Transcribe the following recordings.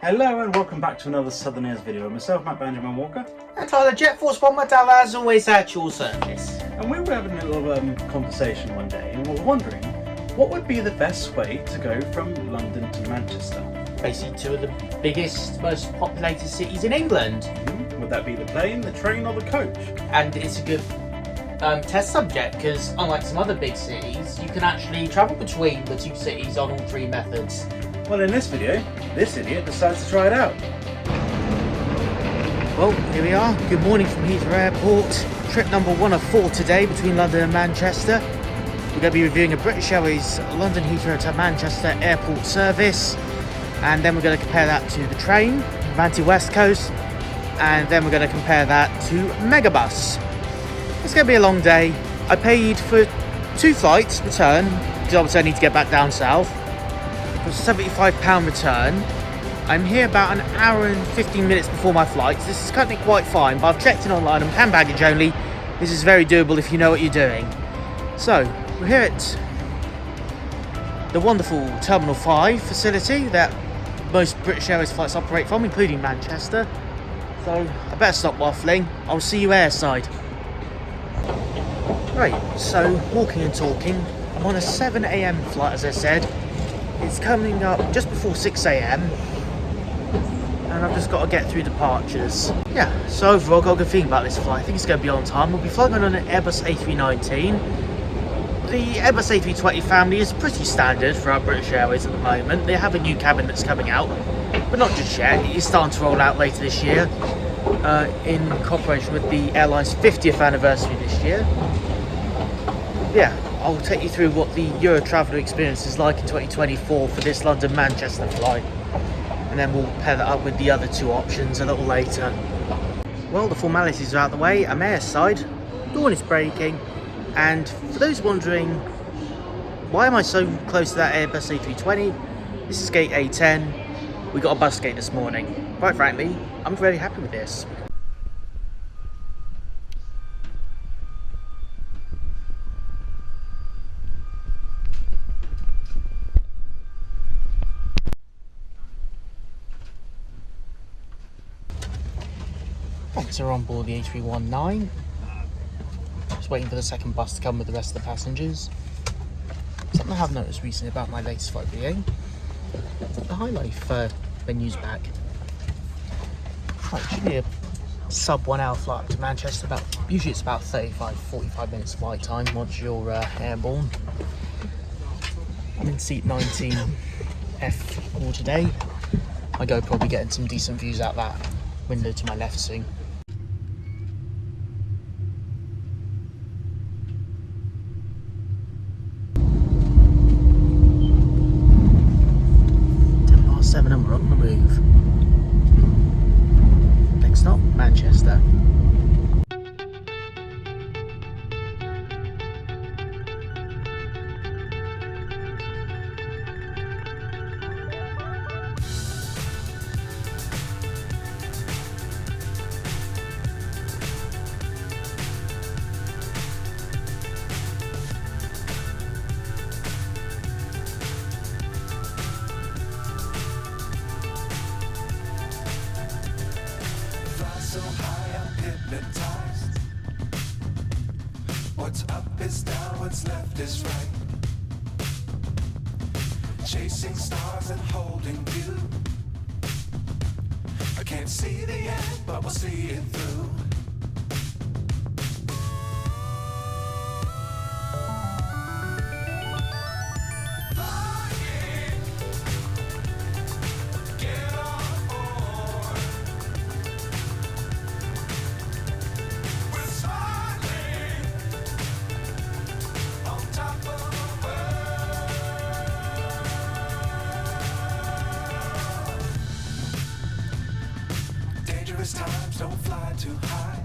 Hello and welcome back to another SouthernAirs video. Myself, Banjoman Walker. And Tyler Jett, McDowell, as always at your service. And we were having a little conversation one day and we were wondering what would be the best way to go from London to Manchester. Basically two of the biggest, most populated cities in England. Mm-hmm. Would that be the plane, the train or the coach? And it's a good test subject because unlike some other big cities, you can actually travel between the two cities on all three methods. Well, in this video, this idiot decides to try it out. Well, here we are. Good morning from Heathrow Airport. Trip number 1 of 4 today between London and Manchester. We're going to be reviewing a British Airways London Heathrow to Manchester airport service. And then we're going to compare that to the train, Avanti West Coast. And then we're going to compare that to Megabus. It's going to be a long day. I paid for 2 flights return, because obviously I need to get back down south. It was a £75 return. I'm here about an hour and 15 minutes before my flight. This is currently quite fine, but I've checked in online. I'm hand baggage only. This is very doable if you know what you're doing. So, we're here at the wonderful Terminal 5 facility that most British Airways flights operate from, including Manchester. So, I better stop waffling. I'll see you airside. Right, so walking and talking. I'm on a 7 AM flight, as I said. It's coming up just before 6 AM. And I've just got to get through departures. Yeah, so overall, I've got a good feeling about this flight. I think it's going to be on time. We'll be flying on an Airbus A319. The Airbus A320 family is pretty standard for our British Airways at the moment. They have a new cabin that's coming out, but not just yet. It is starting to roll out later this year, in cooperation with the airline's 50th anniversary this year. Yeah, I'll take you through what the Euro traveller experience is like in 2024 for this London-Manchester flight. And then we'll pair that up with the other 2 options a little later. Well, the formalities are out the way. I'm airside, dawn is breaking, and for those wondering, why am I so close to that Airbus A320? This is gate A10. We got a bus gate this morning. Quite frankly, I'm very happy with this. So we're on board the A319. Just waiting for the second bus to come with the rest of the passengers. Something I have noticed recently about my latest flight being the High Life menu's back. Right, it should be a sub 1 hour flight up to Manchester. Usually it's about 35-45 minutes flight time once you're airborne. I'm in seat 19F today. I go probably getting some decent views out that window to my left soon. And we're on the move. Next stop, Manchester. So high I'm hypnotized. What's up is down, what's left is right. Chasing stars and holding you. I can't see the end, but we'll see it through. Times don't fly too high.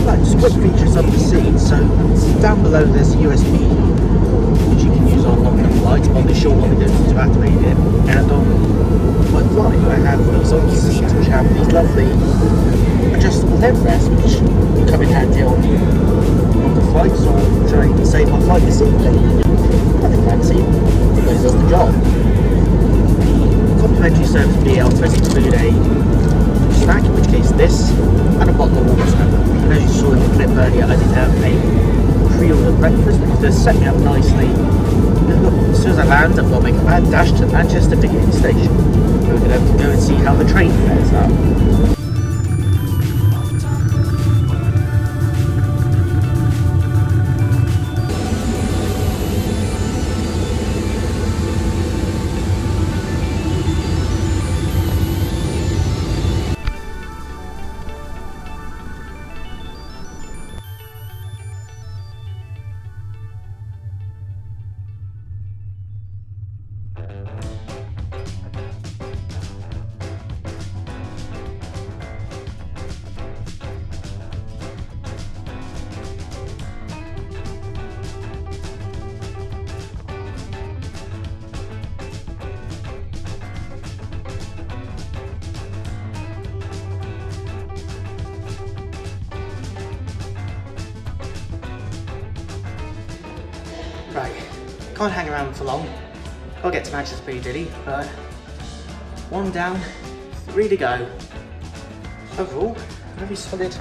Right, just quick features of the seat. So down below there's a USB which you can use on longer flights. On the short one we don't need to activate it. And on my flight I have these old seats which have these lovely adjustable leg rests which come in handy on the flights or trying to save my flight this evening. Nothing fancy, but it does the job. The complimentary service meal must include a snack, in which case this, and a bottle of water. And as you saw in the clip earlier, I did have a pre-order breakfast, because they're setting up nicely. And look, as soon as I land, I've got to make a mad dash to Manchester Piccadilly station. We're going to have to go and see how the train fares up. Right, can't hang around for long. I'll get to Manchester Piccadilly, but 1 down, 3 to go. Overall, very solid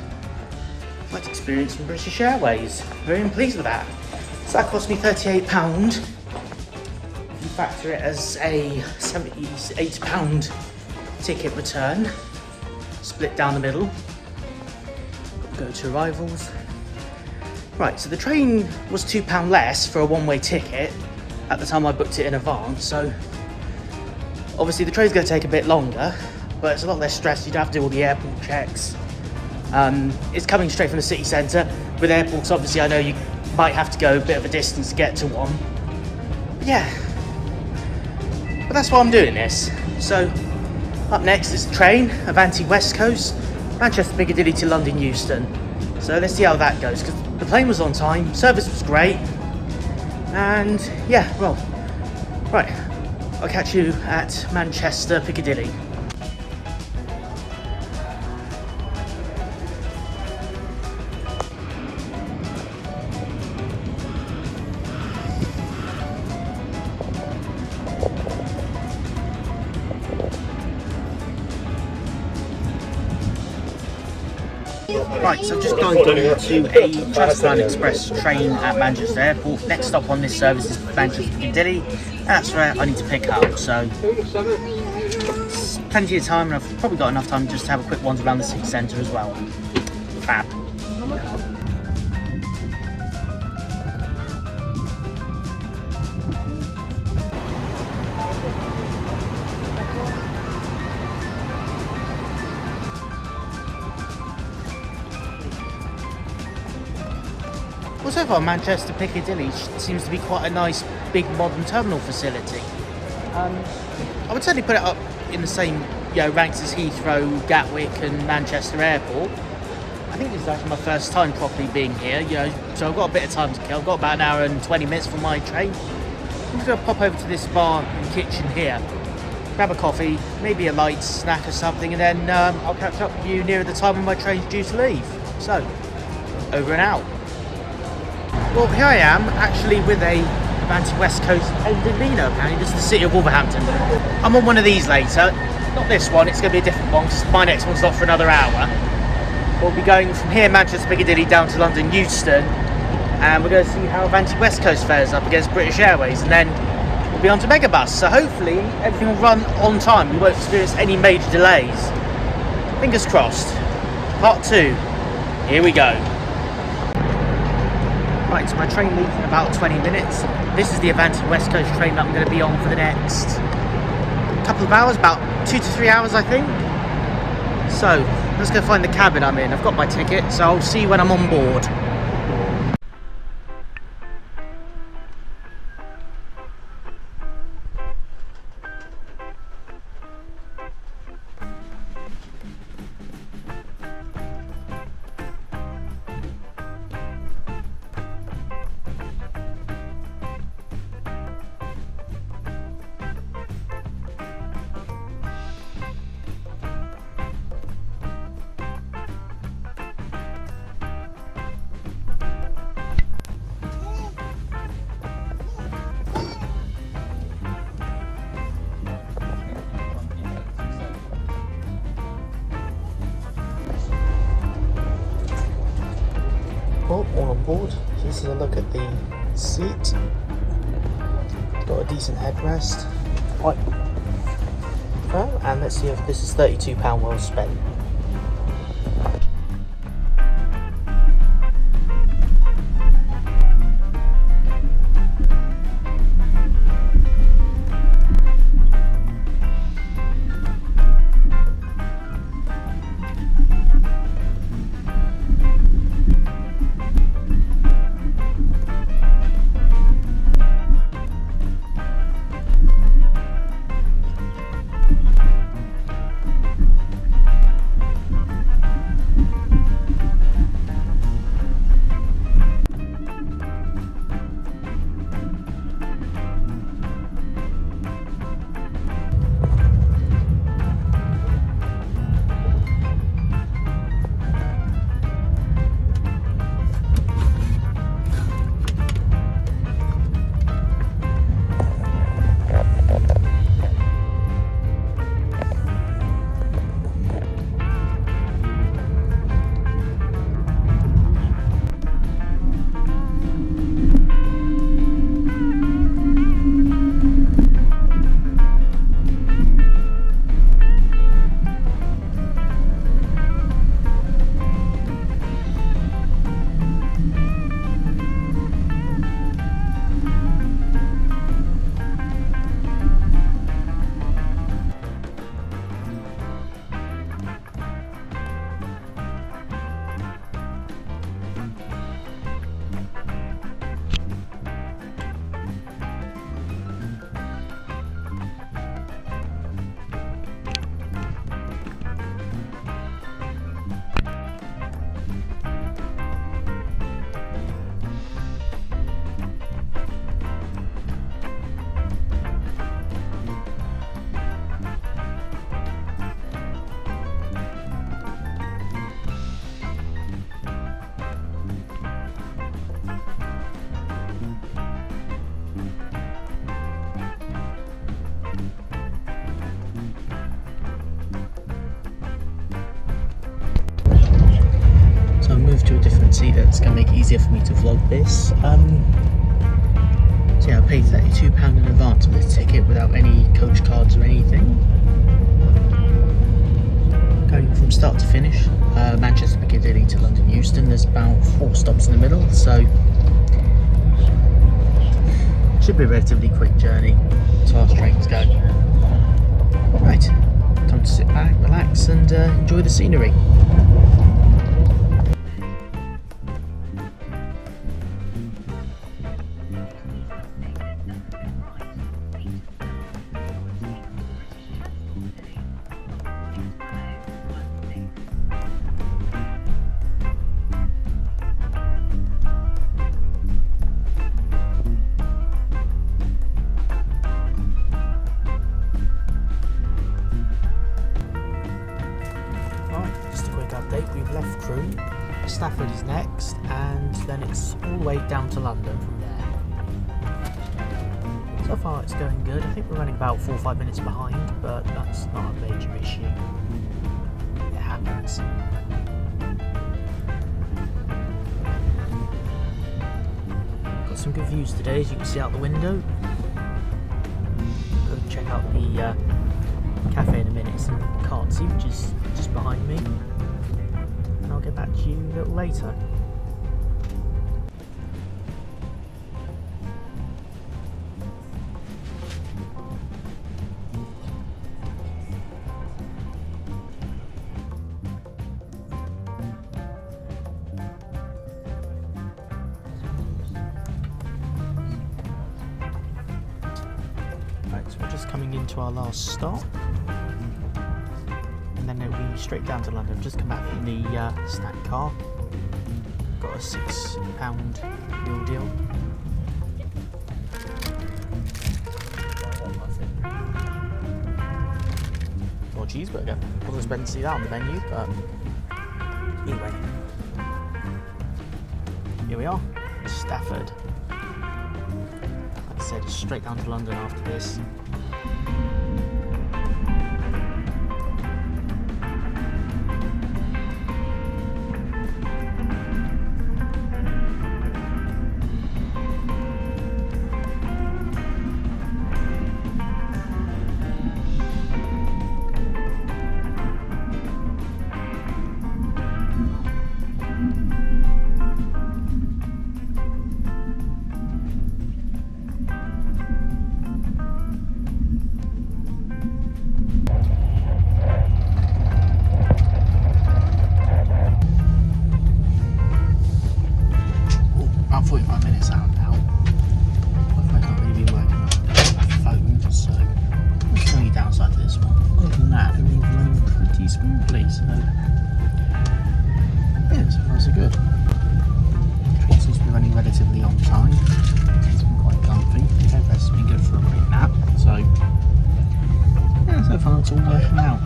flight experience from British Airways. Very pleased with that. So that cost me £38. If you factor it as a £78 ticket return, split down the middle. Go to arrivals. Right, so the train was £2 less for a one-way ticket at the time I booked it in advance, so obviously the train's going to take a bit longer, but it's a lot less stress. You don't have to do all the airport checks. It's coming straight from the city centre. With airports, obviously, I know you might have to go a bit of a distance to get to one. But yeah, but that's why I'm doing this. So up next is the train, Avanti West Coast, Manchester Piccadilly to London Euston. So let's see how that goes, because the plane was on time, service was great, and yeah, well, right, I'll catch you at Manchester Piccadilly. Right, so I've just gone to a Transatlantic Express train at Manchester Airport. Next stop on this service is Manchester Piccadilly, and that's where I need to pick up. So it's plenty of time, and I've probably got enough time just to have a quick wander around the city centre as well. Fab. Well, so far Manchester Piccadilly seems to be quite a nice big modern terminal facility. I would certainly put it up in the same ranks as Heathrow, Gatwick and Manchester Airport. I think this is actually my first time properly being here, so I've got a bit of time to kill. I've got about an hour and 20 minutes for my train. I'm just going to pop over to this bar and kitchen here, grab a coffee, maybe a light snack or something, and then I'll catch up with you nearer the time when my train's due to leave. So, over and out. Well, here I am, actually with a Avanti West Coast Endolino, apparently. This is the city of Wolverhampton. I'm on one of these later. Not this one, it's going to be a different one, because my next one's not for another hour. We'll be going from here, Manchester Piccadilly, down to London Euston, and we're going to see how Avanti West Coast fares up against British Airways, and then we'll be on to Megabus. So hopefully everything will run on time. We won't experience any major delays. Fingers crossed. Part 2. Here we go. Right, so my train leaves in about 20 minutes. This is the Avanti West Coast train that I'm going to be on for the next couple of hours, about 2 to 3 hours, I think. So, let's go find the cabin I'm in. I've got my ticket, so I'll see you when I'm on board. dashboard. So this is a look at the seat. Got a decent headrest. Quite firm, and let's see if this is £32 well spent. See, that's going to make it easier for me to vlog this. So yeah, I paid £32 in advance for this ticket without any coach cards or anything. Going from start to finish, Manchester Piccadilly to London Euston, there's about 4 stops in the middle, so should be a relatively quick journey as far as trains go. Right, time to sit back, relax and enjoy the scenery. We've left Crewe, Stafford is next, and then it's all the way down to London from there. So far it's going good. I think we're running about 4 or 5 minutes behind, but that's not a major issue. It happens. Got some good views today, as you can see out the window. Go check out the cafe in a minute. It's in Cardsey, which is just behind me. I'll get back to you a little later. Right, so we're just coming into our last stop. And then it'll be straight down to London. I've just come back from the snack car. Got a £6 meal deal. Or a cheeseburger. Wasn't expecting to see that on the menu, but anyway. Here we are, Stafford. Like I said, straight down to London after this. it's all working out.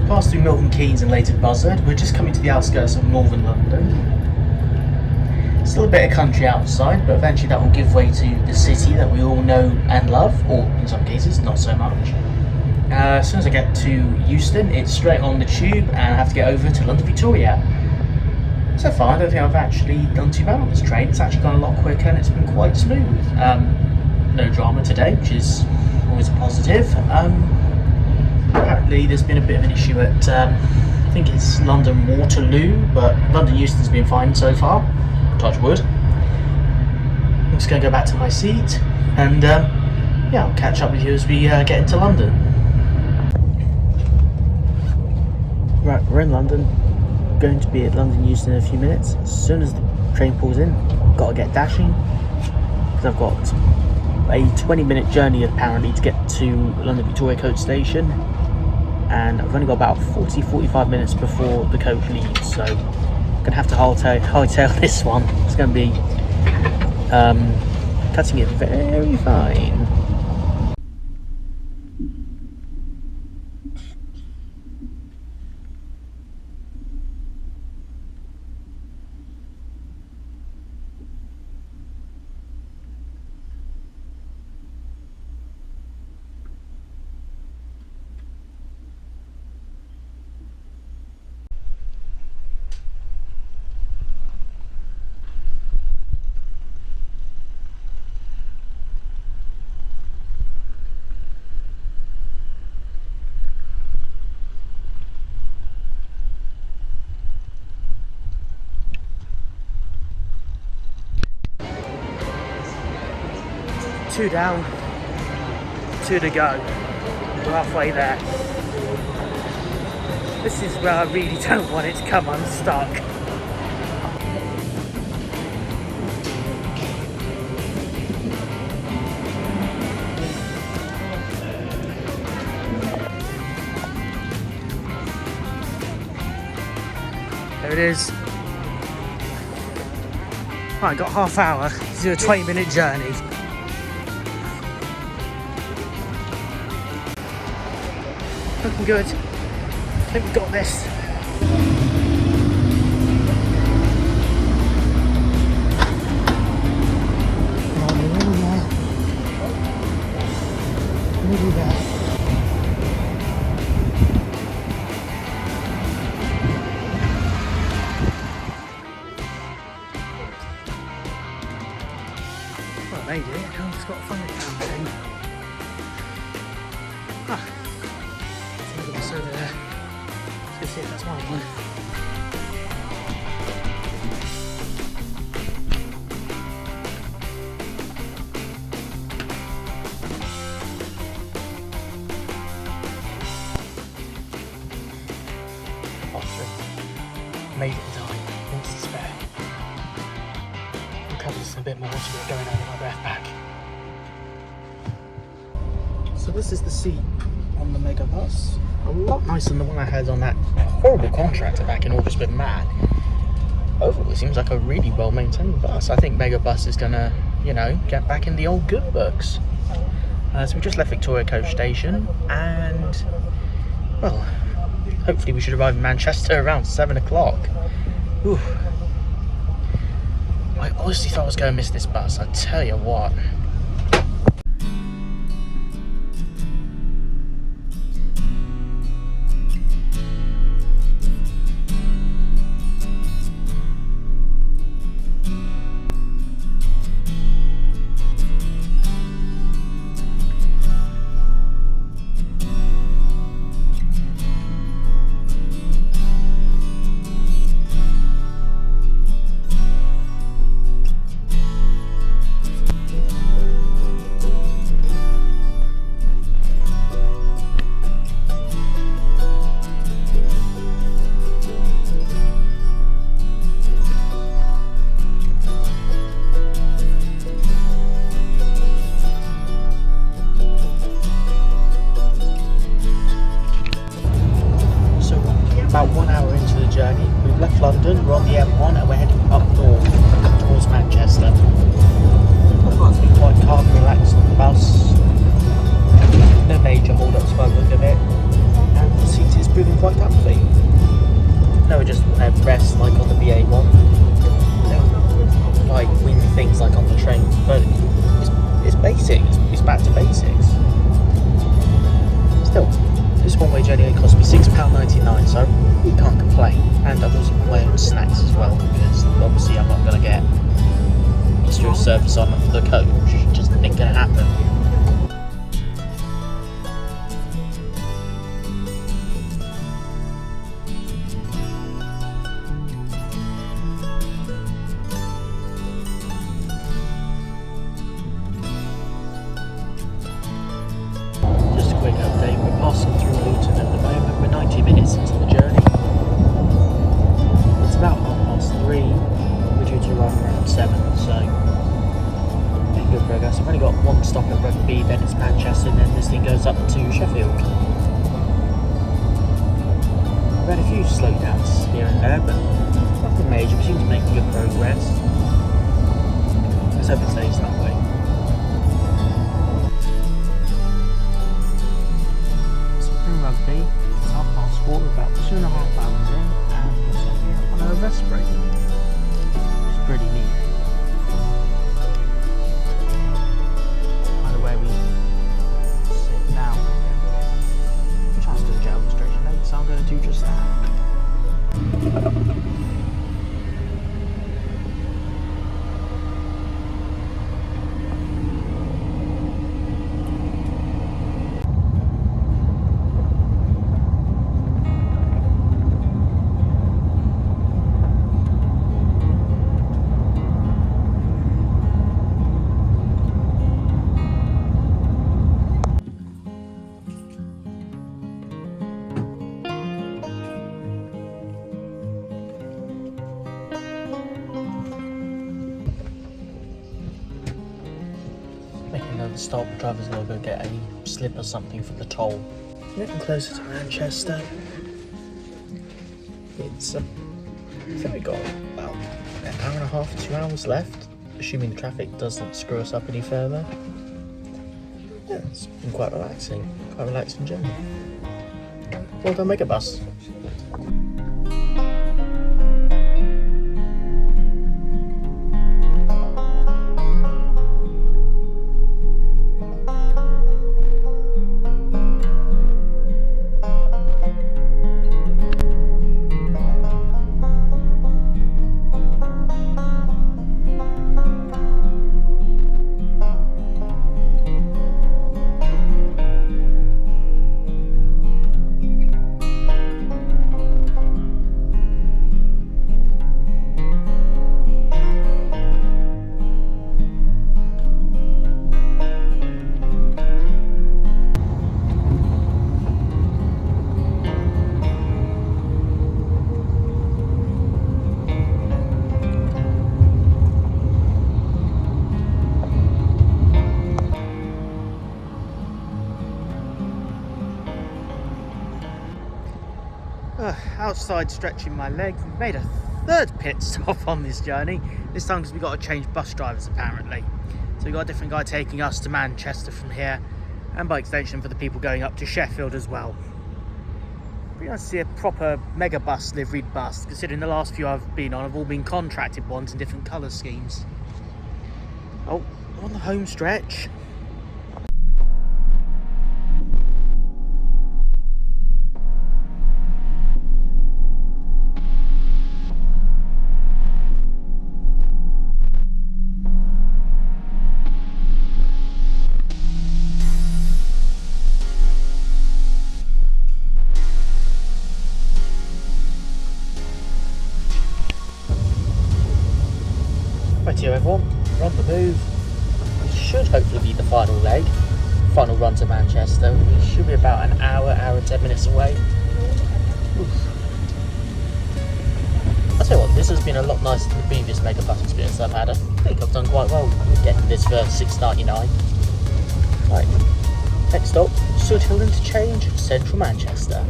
Passed through Milton Keynes and later Buzzard. We're just coming to the outskirts of northern London. Still a bit of country outside, but eventually that will give way to the city that we all know and love, or in some cases not so much. As soon as I get to Euston, it's straight on the tube and I have to get over to London Victoria. So far I don't think I've actually done too bad on this train. It's actually gone a lot quicker and it's been quite smooth. No drama today, which is always a positive. Apparently there's been a bit of an issue at, I think it's London Waterloo, but London Euston's been fine so far, touch wood. I'm just going to go back to my seat and yeah, I'll catch up with you as we get into London. Right, we're in London, going to be at London Euston in a few minutes. As soon as the train pulls in, got to get dashing, because I've got a 20-minute journey apparently to get to London Victoria Coach Station, and I've only got about 40-45 minutes before the coach leaves, so I'm gonna have to hightail this one. It's gonna be cutting it very fine. Two down, two to go. We're halfway there. This is where I really don't want it to come unstuck. There it is. Right, got half hour to do a 20-minute journey. Looking good. I think we've got this. Nearly there. Well, I made it. I've just got to find the campaign. Ah. Over there. Let's see if that's my one. Made it in time. Minutes to spare. I'll cover this a bit more once we're going over my breath back. So this is the seat on the Megabus. A lot nicer than the one I had on that horrible contractor back in August with Matt. Overall, it seems like a really well maintained bus. I think Megabus is gonna, you know, get back in the old good books. So we just left Victoria Coach Station, and well, hopefully we should arrive in Manchester around 7 o'clock. Ooh. I honestly thought I was going to miss this bus, I tell you what. moving quite aptly. No, it just rest like on the BA1. Like wing things like on the train, but it's basic. It's back to basics. Still, this one-way journey only cost me £6.99, so you can't complain. And I've also got my own snacks as well, because obviously I'm not going to get extra service on the coach. It just ain't going to happen. Up to Sheffield. I've had a few slowdowns here and there, but nothing major. We seem to be making good progress. Let's hope it stays that way. Spring rugby, it's 4:30, we're about 2.5 hours in, and we're here on a rest break. It's pretty neat. Kind of where we so I'm going to do just that. Stop, the driver's going to go get a slip or something for the toll. Getting closer to Manchester. It's I think we got about an hour and a half, 2 hours left, assuming the traffic doesn't screw us up any further. Yeah, it's been quite a relaxing journey. Well done, Megabus. Outside stretching my leg, we've made a third pit stop on this journey. This time because we've got to change bus drivers apparently. So we've got a different guy taking us to Manchester from here, and by extension for the people going up to Sheffield as well. Pretty nice to see a proper Megabus liveried bus, considering the last few I've been on have all been contracted ones in different colour schemes. Oh, on the home stretch. Rightio everyone, we're on the move. It should hopefully be the final leg, final run to Manchester. We should be about an hour and 10 minutes away. Oof. I'll tell you what, this has been a lot nicer than the previous Megabus experience I've had. I think I've done quite well getting this for $6.99. Right, next stop, Sud Hill Interchange, central Manchester.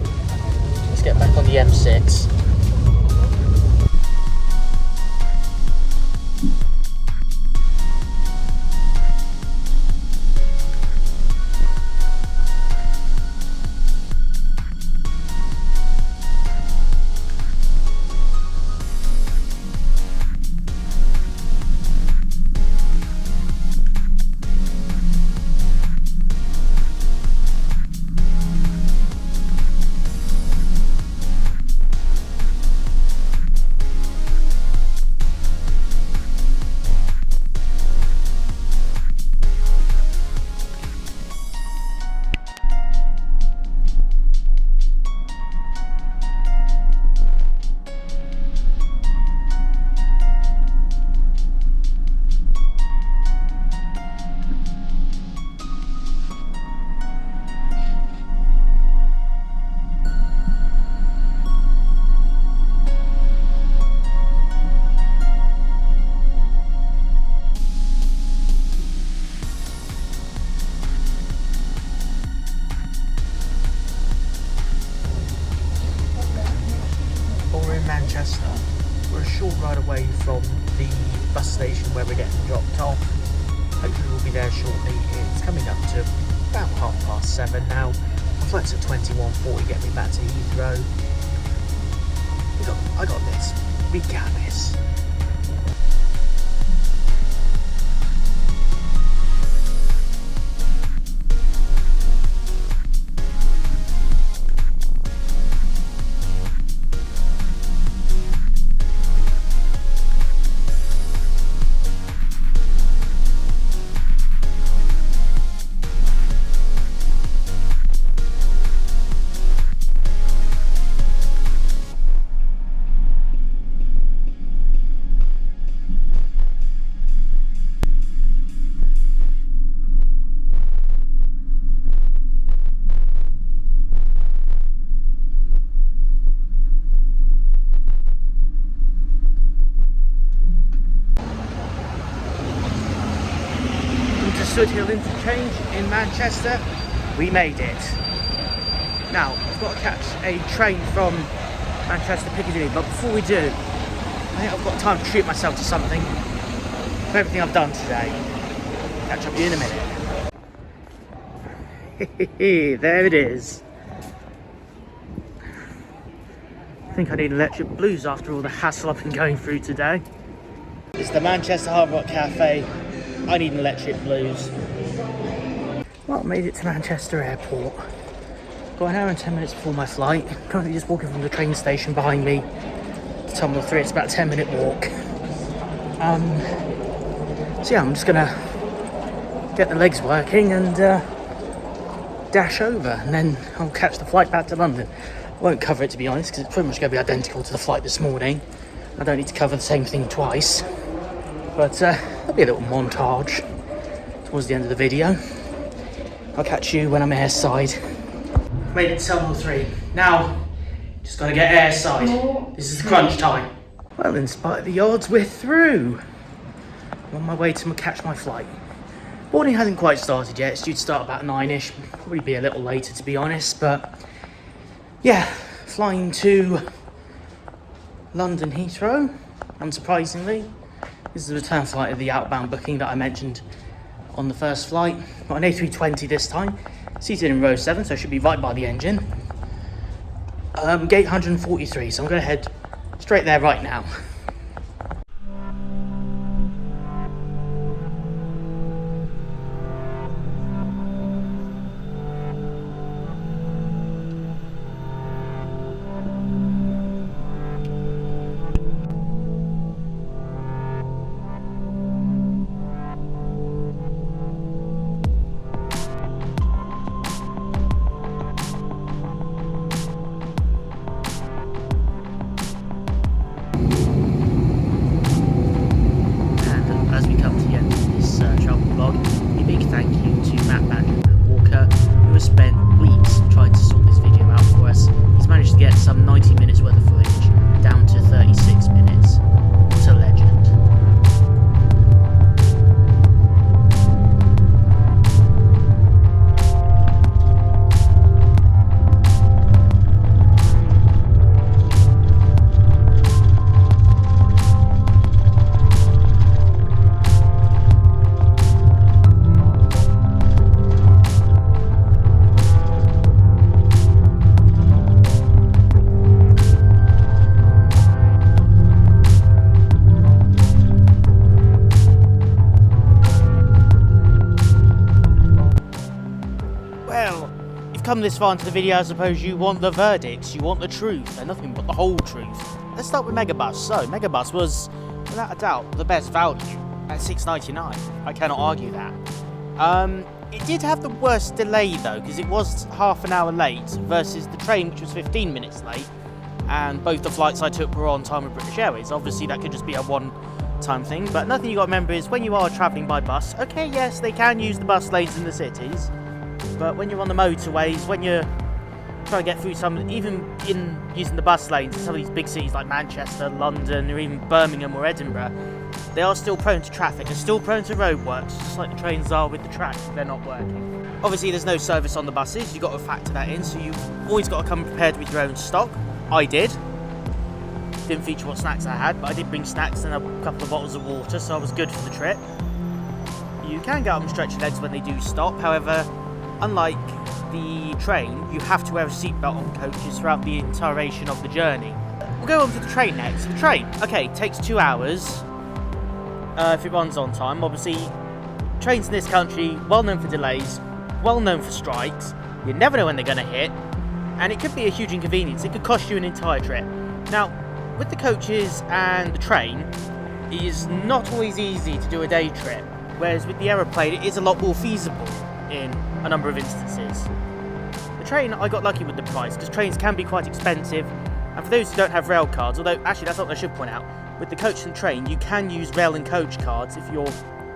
Let's get back on the M6. in Manchester. We're a short ride away from the bus station where we're getting dropped off. Hopefully we'll be there shortly. It's coming up to about 7:30 now. My flight's at 21:40, get me back to Heathrow. I got this. We got this. Hill interchange in Manchester. We made it. Now I've got to catch a train from Manchester Piccadilly, but before we do, I think I've got time to treat myself to something for everything I've done today. Catch up with you in a minute. There it is. I think I need electric blues after all the hassle I've been going through today. It's the Manchester Hard Rock Cafe. I need an electric blues. Well, made it to Manchester Airport. Got an hour and 10 minutes before my flight. Currently just walking from the train station behind me to Terminal 3. It's about a 10-minute walk. So yeah, I'm just gonna get the legs working and dash over, and then I'll catch the flight back to London. Won't cover it, to be honest, because it's pretty much going to be identical to the flight this morning. I don't need to cover the same thing twice. But there'll be a little montage towards the end of the video. I'll catch you when I'm airside. Made it to Terminal 3. Now, just gotta get airside. This is the crunch time. Well, in spite of the odds, we're through. I'm on my way to catch my flight. Boarding hasn't quite started yet. It's due to start about 9ish. Probably be a little later, to be honest. But yeah, flying to London Heathrow, unsurprisingly. This is the return flight of the outbound booking that I mentioned on the first flight. Got an A320 this time, seated in row 7, so I should be right by the engine. Gate 143, so I'm going to head straight there right now. Some 90 minutes worth of footage down to 36 minutes. What a legend. Come this far into the video, I suppose you want the verdicts, you want the truth, and nothing but the whole truth. Let's start with Megabus. So, Megabus was, without a doubt, the best value at $6.99. I cannot argue that. It did have the worst delay though, because it was half an hour late versus the train, which was 15 minutes late, and both the flights I took were on time with British Airways. Obviously, that could just be a one-time thing, but another thing you got to remember is when you are travelling by bus, okay, yes, they can use the bus lanes in the cities. But when you're on the motorways, when you're trying to get through some, even in using the bus lanes in some of these big cities like Manchester, London, or even Birmingham or Edinburgh, they are still prone to traffic. They're still prone to roadworks, just like the trains are with the tracks if they're not working. Obviously, there's no service on the buses. You've got to factor that in, so you've always got to come prepared with your own stock. I did. didn't feature what snacks I had, but I did bring snacks and a couple of bottles of water, so I was good for the trip. You can get up and stretch your legs when they do stop, however, unlike the train, you have to wear a seatbelt on coaches throughout the entire duration of the journey. We'll go on to the train next. The train, okay, takes 2 hours if it runs on time. Obviously, trains in this country, well known for delays, well known for strikes. You never know when they're going to hit, and it could be a huge inconvenience. It could cost you an entire trip. Now, with the coaches and the train, it is not always easy to do a day trip, whereas with the aeroplane, it is a lot more feasible in a number of instances. The train, I got lucky with the price, because trains can be quite expensive, and for those who don't have rail cards, although actually that's not what I should point out, with the coach and train, you can use rail and coach cards if you're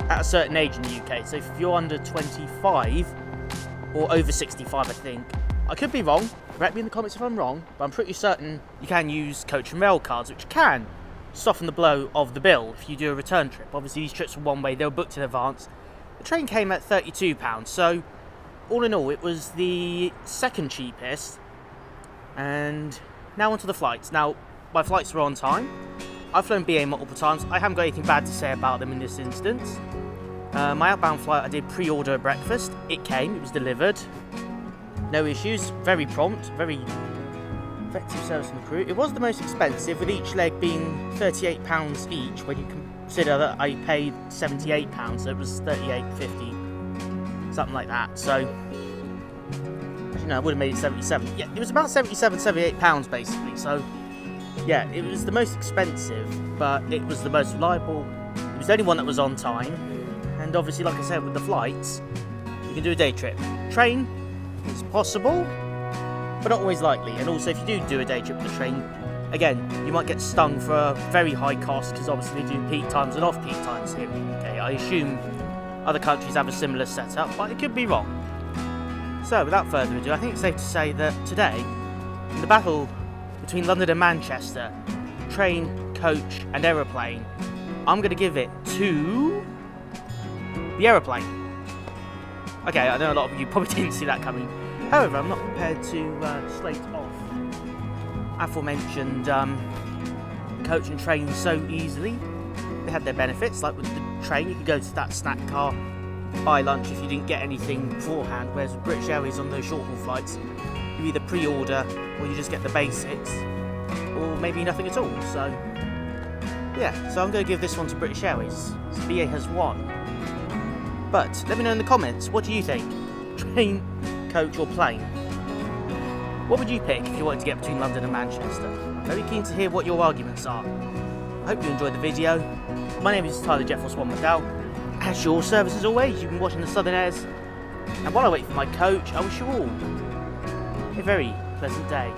at a certain age in the UK. So if you're under 25 or over 65, I think. I could be wrong, correct me in the comments if I'm wrong, but I'm pretty certain you can use coach and rail cards, which can soften the blow of the bill if you do a return trip. Obviously these trips were one way, they were booked in advance. The train came at £32, so all in all it was the second cheapest. And now onto the flights. Now, my flights were on time. I've flown BA multiple times. I haven't got anything bad to say about them in this instance. My outbound flight, I did pre-order breakfast. It came, it was delivered. No issues, very prompt, very effective service from the crew. It was the most expensive, with each leg being £38 each, when you consider that I paid £78, so it was £38.50, something like that. So, actually no, I would have made it 77. Yeah, it was about £77, £78 basically, so yeah, it was the most expensive, but it was the most reliable. It was the only one that was on time, and obviously, like I said, with the flights, you can do a day trip. Train is possible, but not always likely. And also, if you do a day trip with the train, again, you might get stung for a very high cost, because obviously they do peak times and off-peak times here in the UK. I assume other countries have a similar setup, but it could be wrong. So, without further ado, I think it's safe to say that today, in the battle between London and Manchester, train, coach and aeroplane, I'm going to give it to the aeroplane. Okay, I know a lot of you probably didn't see that coming. However, I'm not prepared to slate off aforementioned coach and train so easily. They had their benefits, like with the train, you could go to that snack car, buy lunch if you didn't get anything beforehand, whereas with British Airways on those short-haul flights, you either pre-order or you just get the basics, or maybe nothing at all. So yeah, so I'm going to give this one to British Airways. So BA has won. But let me know in the comments, what do you think? Train, coach or plane? What would you pick if you wanted to get between London and Manchester? I'm very keen to hear what your arguments are. I hope you enjoyed the video. My name is Tyler Jett from McDowell. As your service as always, you've been watching the SouthernAirs. And while I wait for my coach, I wish you all a very pleasant day.